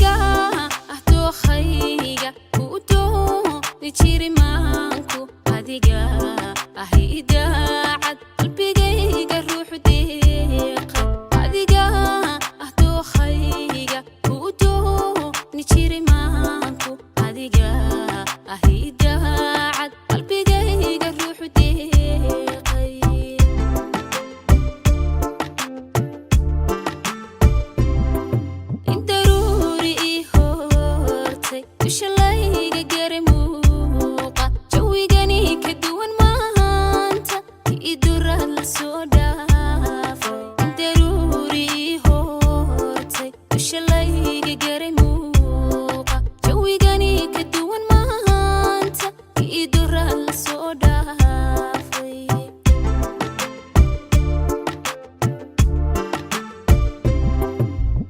adiga dookhayga ku dooni jiri maanku adiga idaacad qalbigayga ruuxu deeqa adiga dookhayga ku dooni jiri maanku adiga idaacad qalbigayga ruuxu deeqay indaruuri ii hortay dusha layga gari muuqa jawigani ka duwan maanta iduraad la soo dhaafay indaruuri ii hortay dusha layga gari muuqa jawigani ka duwan maanta iduraad la soo dhaafay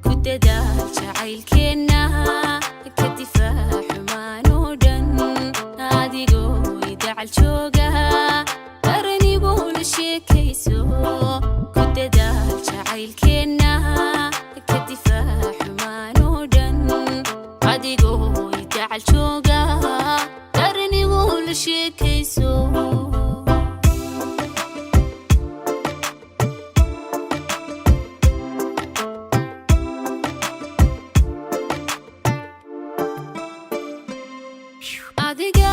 ku dadaal jacaylkeenna ka difaac xumaan oo dhan adigoo idacal jooga qarnigu la sheekayso ku dadaal jacaylkeenna ka difaac xumaan oo dhan adigoo idacal jooga qarnigu la sheekayso adiga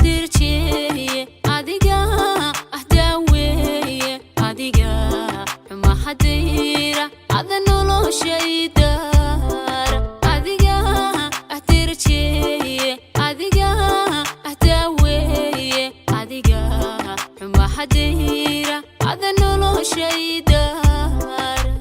dirjeeye adiga daaweeye adiga mahadira ada noloshaydaara adiga dirjeeye adiga daaweeye adiga mahadira ada noloshaydaara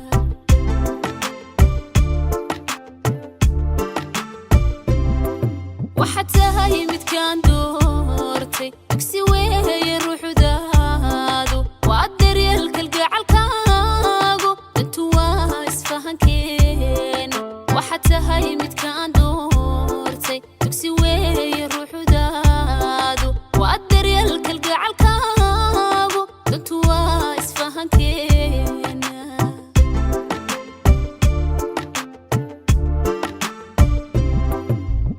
waxaad tahay midkaan doortay dugsi weeye ruuxdaadu waa daryeel kalgacalkaagu dantu waa isfahankeena waxaad tahay midkaan doortay dugsi weeye ruuxdaadu waa daryeel kalgacalkaagu dantu waa isfahankeena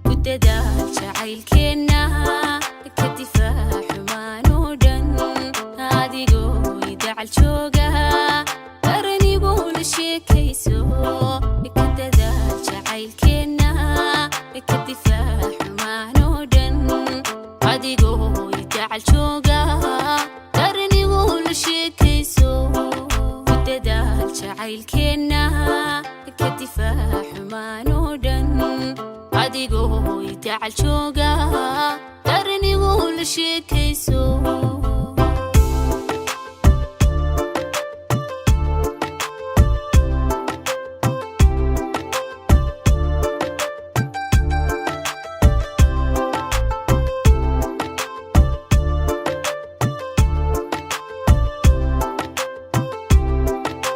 ku dadaal jacaylkeenna ka difaac xumaan oo dhan adigoo idacal jooga qarnigu la sheekayso ka dadaal jacaylkeenna ka difaac xumaan oo dhan adigoo idacal jooga qarnigu la sheekayso ku dadaal jacaylkeenna ka difaac xumaan oo dhan adigoo idacal jooga qarnigu la sheekayso